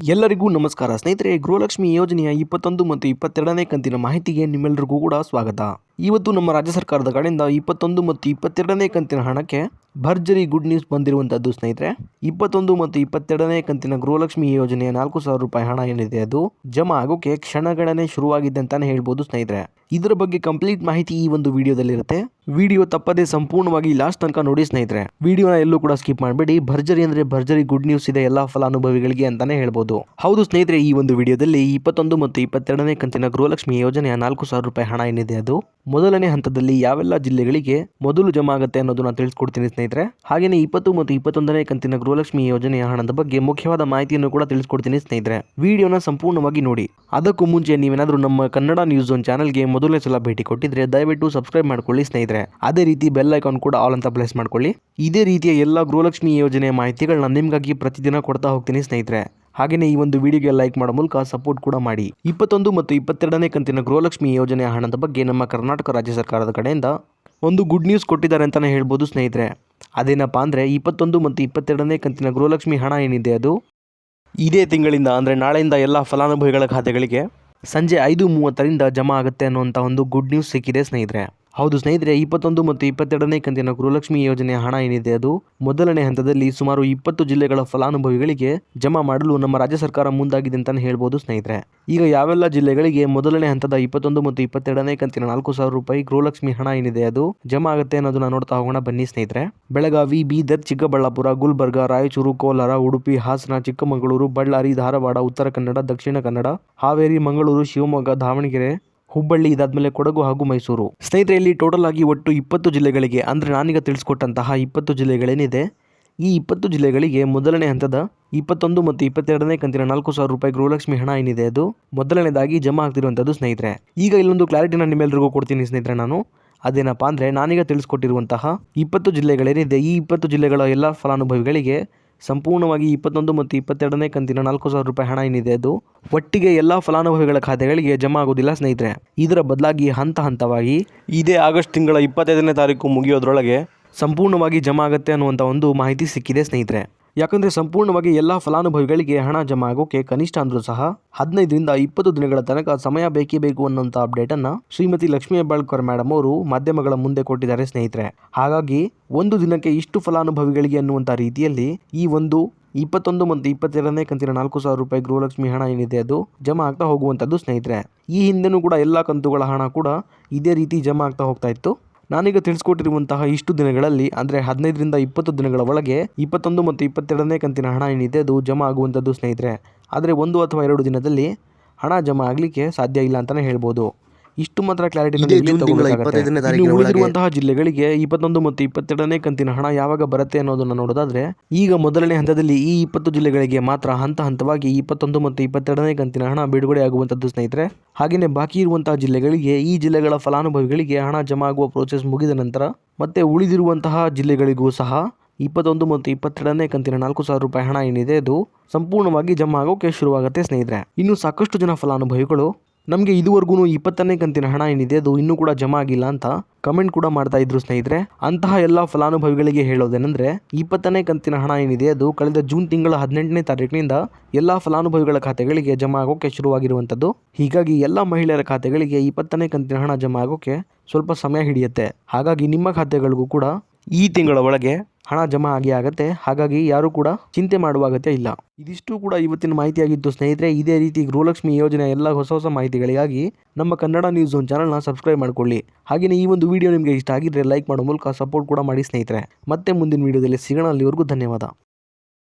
ಎಲ್ಲರಿಗೂ ನಮಸ್ಕಾರ ಸ್ನೇಹಿತರೆ. ಗೃಹಲಕ್ಷ್ಮಿ ಯೋಜನೆಯ 21 ಮತ್ತು 22ನೇ ಕಂತಿನ ಮಾಹಿತಿಗೆ ನಿಮ್ಮೆಲ್ಲರಿಗೂ ಕೂಡ ಸ್ವಾಗತ. ಇವತ್ತು ನಮ್ಮ ರಾಜ್ಯ ಸರ್ಕಾರದ ಕಡೆಯಿಂದ 21 ಮತ್ತು 22ನೇ ಕಂತಿನ ಹಣಕ್ಕೆ ಭರ್ಜರಿ ಗುಡ್ ನ್ಯೂಸ್ ಬಂದಿರುವಂಥದ್ದು ಸ್ನೇಹಿತರೆ. 21 ಮತ್ತು 22ನೇ ಕಂತಿನ ಗೃಹಲಕ್ಷ್ಮಿ ಯೋಜನೆಯ 4,000 ರೂಪಾಯಿ ಹಣ ಏನಿದೆ ಅದು ಜಮಾ ಆಗೋಕೆ ಕ್ಷಣಗಣನೆ ಶುರುವಾಗಿದೆ ಅಂತಾನೆ ಹೇಳ್ಬೋದು ಸ್ನೇಹಿತರೆ. ಇದರ ಬಗ್ಗೆ ಕಂಪ್ಲೀಟ್ ಮಾಹಿತಿ ಈ ಒಂದು ವಿಡಿಯೋದಲ್ಲಿರುತ್ತೆ. ವಿಡಿಯೋ ತಪ್ಪದೆ ಸಂಪೂರ್ಣವಾಗಿ ಲಾಸ್ಟ್ ತನಕ ನೋಡಿ ಸ್ನೇಹಿತರೆ. ವಿಡಿಯೋನ ಎಲ್ಲೂ ಕೂಡ ಸ್ಕಿಪ್ ಮಾಡಬೇಡಿ. ಭರ್ಜರಿ ಅಂದ್ರೆ ಭರ್ಜರಿ ಗುಡ್ ನ್ಯೂಸ್ ಇದೆ ಎಲ್ಲ ಫಲಾನುಭವಿಗಳಿಗೆ ಅಂತಾನೆ ಹೇಳ್ಬೋದು. ಹೌದು ಸ್ನೇಹಿತರೆ, ಈ ಒಂದು ವಿಡಿಯೋದಲ್ಲಿ 21 ಮತ್ತು 22ನೇ ಕಂತಿನ ಗೃಹಲಕ್ಷ್ಮಿ ಯೋಜನೆಯ 4,000 ರೂಪಾಯಿ ಹಣ ಏನಿದೆ ಅದು ಮೊದಲನೇ ಹಂತದಲ್ಲಿ ಯಾವೆಲ್ಲ ಜಿಲ್ಲೆಗಳಿಗೆ ಮೊದಲು ಜಮಾ ಆಗುತ್ತೆ ಅನ್ನೋದನ್ನ ತಿಳಿಸ್ಕೊಡ್ತೀನಿ ಸ್ನೇಹಿತರೆ. ಹಾಗೇನೆ 20 ಮತ್ತು 21ನೇ ಕಂತಿನ ಗೃಹಲಕ್ಷ್ಮಿ ಯೋಜನೆಯ ಹಣದ ಬಗ್ಗೆ ಮುಖ್ಯವಾದ ಮಾಹಿತಿಯನ್ನು ಕೂಡ ತಿಳಿಸ್ಕೊಡ್ತೀನಿ ಸ್ನೇಹಿತರೆ. ವಿಡಿಯೋನ ಸಂಪೂರ್ಣವಾಗಿ ನೋಡಿ. ಅದಕ್ಕೂ ಮುಂಚೆ ನೀವೇನಾದ್ರೂ ನಮ್ಮ ಕನ್ನಡ ನ್ಯೂಸ್ ಒನ್ ಚಾನಲ್ಗೆ ಮೊದಲನೇ ಸಲ ಭೇಟಿ ಕೊಟ್ಟಿದ್ರೆ ದಯವಿಟ್ಟು ಸಬ್ಸ್ಕ್ರೈಬ್ ಮಾಡ್ಕೊಳ್ಳಿ ಸ್ನೇಹಿತರೆ. ಅದೇ ರೀತಿ ಬೆಲ್ ಐಕಾನ್ ಕೂಡ ಆಲ್ ಅಂತ ಪ್ರೆಸ್ ಮಾಡ್ಕೊಳ್ಳಿ. ಇದೇ ರೀತಿಯ ಎಲ್ಲ ಗೃಹಲಕ್ಷ್ಮಿ ಯೋಜನೆಯ ಮಾಹಿತಿಗಳನ್ನ ನಿಮ್ಗಾಗಿ ಪ್ರತಿದಿನ ಕೊಡ್ತಾ ಹೋಗ್ತೀನಿ ಸ್ನೇಹಿತರೆ. ಹಾಗೆಯೇ ಈ ಒಂದು ವಿಡಿಯೋಗೆ ಲೈಕ್ ಮಾಡೋ ಮೂಲಕ ಸಪೋರ್ಟ್ ಕೂಡ ಮಾಡಿ. 21 ಮತ್ತು 22ನೇ ಕಂತಿನ ಗೃಹಲಕ್ಷ್ಮಿ ಯೋಜನೆಯ ಹಣದ ಬಗ್ಗೆ ನಮ್ಮ ಕರ್ನಾಟಕ ರಾಜ್ಯ ಸರ್ಕಾರದ ಕಡೆಯಿಂದ ಒಂದು ಗುಡ್ ನ್ಯೂಸ್ ಕೊಟ್ಟಿದ್ದಾರೆ ಅಂತಾನೆ ಹೇಳ್ಬೋದು ಸ್ನೇಹಿತರೆ. ಅದೇನಪ್ಪ ಅಂದರೆ 21 ಮತ್ತು 22ನೇ ಕಂತಿನ ಗೃಹಲಕ್ಷ್ಮಿ ಹಣ ಏನಿದೆ ಅದು ಇದೇ ತಿಂಗಳಿಂದ ಅಂದರೆ ನಾಳೆಯಿಂದ ಎಲ್ಲ ಫಲಾನುಭವಿಗಳ ಖಾತೆಗಳಿಗೆ ಸಂಜೆ 5:30ರಿಂದ ಜಮಾ ಆಗುತ್ತೆ ಅನ್ನುವಂಥ ಒಂದು ಗುಡ್ ನ್ಯೂಸ್ ಸಿಕ್ಕಿದೆ ಸ್ನೇಹಿತರೆ. ಹೌದು ಸ್ನೇಹಿತರೆ, 21 ಮತ್ತು 22ನೇ ಕಂತಿನ ಗೃಹಲಕ್ಷ್ಮಿ ಯೋಜನೆಯ ಹಣ ಏನಿದೆ ಅದು ಮೊದಲನೇ ಹಂತದಲ್ಲಿ ಸುಮಾರು 20 ಜಿಲ್ಲೆಗಳ ಫಲಾನುಭವಿಗಳಿಗೆ ಜಮಾ ಮಾಡಲು ನಮ್ಮ ರಾಜ್ಯ ಸರ್ಕಾರ ಮುಂದಾಗಿದೆ ಅಂತಾನೆ ಹೇಳ್ಬೋದು ಸ್ನೇಹಿತರೆ. ಈಗ ಯಾವೆಲ್ಲ ಜಿಲ್ಲೆಗಳಿಗೆ ಮೊದಲನೇ ಹಂತದ 21 ಮತ್ತು 22ನೇ ಕಂತಿನ 4,000 ರೂಪಾಯಿ ಗೃಹಲಕ್ಷ್ಮಿ ಹಣ ಏನಿದೆ ಅದು ಜಮಾ ಆಗುತ್ತೆ ಅನ್ನೋದನ್ನ ನೋಡ್ತಾ ಹೋಗೋಣ ಬನ್ನಿ ಸ್ನೇಹಿತರೆ. ಬೆಳಗಾವಿ, ಬೀದರ್, ಚಿಕ್ಕಬಳ್ಳಾಪುರ, ಗುಲ್ಬರ್ಗ, ರಾಯಚೂರು, ಕೋಲಾರ, ಉಡುಪಿ, ಹಾಸನ, ಚಿಕ್ಕಮಗಳೂರು, ಬಳ್ಳಾರಿ, ಧಾರವಾಡ, ಉತ್ತರ ಕನ್ನಡ, ದಕ್ಷಿಣ ಕನ್ನಡ, ಹಾವೇರಿ, ಮಂಗಳೂರು, ಶಿವಮೊಗ್ಗ, ದಾವಣಗೆರೆ, ಹುಬ್ಬಳ್ಳಿ, ಇದಾದ್ಮೇಲೆ ಕೊಡಗು ಹಾಗೂ ಮೈಸೂರು. ಸ್ನೇಹಿತರೆ, ಇಲ್ಲಿ ಟೋಟಲ್ ಆಗಿ ಒಟ್ಟು 20 ಜಿಲ್ಲೆಗಳಿಗೆ ಅಂದರೆ ನಾನೀಗ ತಿಳಿಸ್ಕೊಟ್ಟಂತಹ 20 ಜಿಲ್ಲೆಗಳೇನಿದೆ ಈ 20 ಜಿಲ್ಲೆಗಳಿಗೆ ಮೊದಲನೇ ಹಂತದ 21 ಮತ್ತು 22ನೇ ಕಂತಿನ 4,000 ರೂಪಾಯಿ ಗೃಹಲಕ್ಷ್ಮಿ ಹಣ ಏನಿದೆ ಅದು ಮೊದಲನೇದಾಗಿ ಜಮಾ ಆಗ್ತಿರುವಂಥದ್ದು ಸ್ನೇಹಿತರೆ. ಈಗ ಇಲ್ಲೊಂದು ಕ್ಲಾರಿಟಿನ ನಿಮ್ಮೆಲ್ಲರಿಗೂ ಕೊಡ್ತೀನಿ ಸ್ನೇಹಿತರೆ ನಾನು. ಅದೇನಪ್ಪ ಅಂದರೆ ನಾನೀಗ ತಿಳಿಸ್ಕೊಟ್ಟಿರುವಂತಹ 20 ಜಿಲ್ಲೆಗಳೇನಿದೆ ಈ 20 ಜಿಲ್ಲೆಗಳ ಎಲ್ಲ ಫಲಾನುಭವಿಗಳಿಗೆ ಸಂಪೂರ್ಣವಾಗಿ 21 ಮತ್ತು 22ನೇ ಕಂತಿನ 4,000 ರೂಪಾಯಿ ಹಣ ಏನಿದೆ ಅದು ಒಟ್ಟಿಗೆ ಎಲ್ಲ ಫಲಾನುಭವಿಗಳ ಖಾತೆಗಳಿಗೆ ಜಮಾ ಆಗೋದಿಲ್ಲ ಸ್ನೇಹಿತರೆ. ಇದರ ಬದಲಾಗಿ ಹಂತ ಹಂತವಾಗಿ ಇದೇ ಆಗಸ್ಟ್ ತಿಂಗಳ 25ನೇ ತಾರೀಕು ಮುಗಿಯೋದ್ರೊಳಗೆ ಸಂಪೂರ್ಣವಾಗಿ ಜಮಾ ಆಗುತ್ತೆ ಅನ್ನುವಂಥ ಒಂದು ಮಾಹಿತಿ ಸಿಕ್ಕಿದೆ ಸ್ನೇಹಿತರೆ. ಯಾಕಂದರೆ ಸಂಪೂರ್ಣವಾಗಿ ಎಲ್ಲ ಫಲಾನುಭವಿಗಳಿಗೆ ಹಣ ಜಮಾ ಆಗೋಕೆ ಕನಿಷ್ಠ ಅಂದರೂ ಸಹ 15ರಿಂದ 20 ದಿನಗಳ ತನಕ ಸಮಯ ಬೇಕೇ ಬೇಕು ಅನ್ನೋಂಥ ಅಪ್ಡೇಟನ್ನು ಶ್ರೀಮತಿ ಲಕ್ಷ್ಮೀ ಹೆಬ್ಬಾಳ್ಕರ್ ಮೇಡಮ್ ಅವರು ಮಾಧ್ಯಮಗಳ ಮುಂದೆ ಕೊಟ್ಟಿದ್ದಾರೆ ಸ್ನೇಹಿತರೆ. ಹಾಗಾಗಿ ಒಂದು ದಿನಕ್ಕೆ ಇಷ್ಟು ಫಲಾನುಭವಿಗಳಿಗೆ ಅನ್ನುವಂಥ ರೀತಿಯಲ್ಲಿ ಈ ಒಂದು 21 ಮತ್ತು 22ನೇ ಕಂತಿನ 4,000 ರೂಪಾಯಿ ಗೃಹಲಕ್ಷ್ಮಿ ಹಣ ಏನಿದೆ ಅದು ಜಮಾ ಆಗ್ತಾ ಹೋಗುವಂಥದ್ದು ಸ್ನೇಹಿತರೆ. ಈ ಹಿಂದೆನೂ ಕೂಡ ಎಲ್ಲ ಕಂತುಗಳ ಹಣ ಕೂಡ ಇದೇ ರೀತಿ ಜಮಾ ಆಗ್ತಾ ಹೋಗ್ತಾ ಇತ್ತು. ನಾನೀಗ ತಿಳಿಸ್ಕೊಟ್ಟಿರುವಂತಹ ಇಷ್ಟು ದಿನಗಳಲ್ಲಿ ಅಂದರೆ 15ರಿಂದ 20 ದಿನಗಳ ಒಳಗೆ 21 ಮತ್ತು 22ನೇ ಕಂತಿನ ಹಣ ಏನಿದೆ ಅದು ಜಮಾ ಆಗುವಂಥದ್ದು ಸ್ನೇಹಿತರೆ. ಆದರೆ 1 ಅಥವಾ 2 ದಿನದಲ್ಲಿ ಹಣ ಜಮಾ ಆಗಲಿಕ್ಕೆ ಸಾಧ್ಯ ಇಲ್ಲ ಅಂತಲೇ ಹೇಳ್ಬೋದು. ಇಷ್ಟು ಮಾತ್ರ ಕ್ಲಾರಿಟಿ ಉಳಿದಿರುವಂತಹ ಜಿಲ್ಲೆಗಳಿಗೆ 21 ಮತ್ತು 22ನೇ ಕಂತಿನ ಹಣ ಯಾವಾಗ ಬರುತ್ತೆ ಅನ್ನೋದನ್ನು ನೋಡೋದಾದ್ರೆ ಈಗ ಮೊದಲನೇ ಹಂತದಲ್ಲಿ ಈ 20 ಜಿಲ್ಲೆಗಳಿಗೆ ಮಾತ್ರ ಹಂತ ಹಂತವಾಗಿ 21 ಮತ್ತು 22ನೇ ಕಂತಿನ ಹಣ ಬಿಡುಗಡೆ ಆಗುವಂಥದ್ದು ಸ್ನೇಹಿತರೆ. ಹಾಗೆಯೇ ಬಾಕಿ ಇರುವಂತಹ ಜಿಲ್ಲೆಗಳಿಗೆ ಈ ಜಿಲ್ಲೆಗಳ ಫಲಾನುಭವಿಗಳಿಗೆ ಹಣ ಜಮಾ ಆಗುವ ಪ್ರೋಸೆಸ್ ಮುಗಿದ ನಂತರ ಮತ್ತೆ ಉಳಿದಿರುವಂತಹ ಜಿಲ್ಲೆಗಳಿಗೂ ಸಹ 21 ಮತ್ತು 22ನೇ ಕಂತಿನ 4,000 ರೂಪಾಯಿ ಹಣ ಏನಿದೆ ಅದು ಸಂಪೂರ್ಣವಾಗಿ ಜಮಾ ಆಗೋಕೆ ಶುರುವಾಗುತ್ತೆ ಸ್ನೇಹಿತರೆ. ಇನ್ನು ಸಾಕಷ್ಟು ಜನ ಫಲಾನುಭವಿಗಳು ನಮಗೆ ಇದುವರೆಗೂ 20ನೇ ಕಂತಿನ ಹಣ ಏನಿದೆ ಅದು ಇನ್ನೂ ಕೂಡ ಜಮಾ ಆಗಿಲ್ಲ ಅಂತ ಕಮೆಂಟ್ ಕೂಡ ಮಾಡ್ತಾ ಇದ್ರು ಸ್ನೇಹಿತರೆ. ಅಂತಹ ಎಲ್ಲ ಫಲಾನುಭವಿಗಳಿಗೆ ಹೇಳೋದೇನೆಂದರೆ 20ನೇ ಕಂತಿನ ಹಣ ಏನಿದೆ ಅದು ಕಳೆದ ಜೂನ್ ತಿಂಗಳ 18ನೇ ತಾರೀಕಿನಿಂದ ಎಲ್ಲ ಫಲಾನುಭವಿಗಳ ಖಾತೆಗಳಿಗೆ ಜಮಾ ಆಗೋಕೆ ಶುರುವಾಗಿರುವಂಥದ್ದು. ಹೀಗಾಗಿ ಎಲ್ಲ ಮಹಿಳೆಯರ ಖಾತೆಗಳಿಗೆ 20ನೇ ಕಂತಿನ ಹಣ ಜಮಾ ಆಗೋಕೆ ಸ್ವಲ್ಪ ಸಮಯ ಹಿಡಿಯುತ್ತೆ. ಹಾಗಾಗಿ ನಿಮ್ಮ ಖಾತೆಗಳಿಗೂ ಕೂಡ ಈ ತಿಂಗಳ ಒಳಗೆ ಹಣ ಜಮಾ ಆಗುತ್ತೆ. ಹಾಗಾಗಿ ಯಾರು ಕೂಡ ಚಿಂತೆ ಮಾಡುವ ಅಗತ್ಯ ಇಲ್ಲ. ಇದಿಷ್ಟು ಕೂಡ ಇವತ್ತಿನ ಮಾಹಿತಿಯಾಗಿತ್ತು ಸ್ನೇಹಿತರೆ. ಇದೇ ರೀತಿ ಗೃಹಲಕ್ಷ್ಮಿ ಯೋಜನೆಯ ಎಲ್ಲ ಹೊಸ ಮಾಹಿತಿಗಳಿಗಾಗಿ ನಮ್ಮ ಕನ್ನಡ ನ್ಯೂಸ್ ಒನ್ ಚಾನಲ್ನ ಸಬ್ಸ್ಕ್ರೈಬ್ ಮಾಡ್ಕೊಳ್ಳಿ. ಹಾಗೆಯೇ ಈ ಒಂದು ವಿಡಿಯೋ ನಿಮಗೆ ಇಷ್ಟ ಆಗಿದ್ರೆ ಲೈಕ್ ಮಾಡೋ ಮೂಲಕ ಸಪೋರ್ಟ್ ಕೂಡ ಮಾಡಿ ಸ್ನೇಹಿತರೆ. ಮತ್ತೆ ಮುಂದಿನ ವಿಡಿಯೋದಲ್ಲಿ ಸಿಗೋಣ. ಅಲ್ಲಿವರೆಗೂ ಧನ್ಯವಾದ.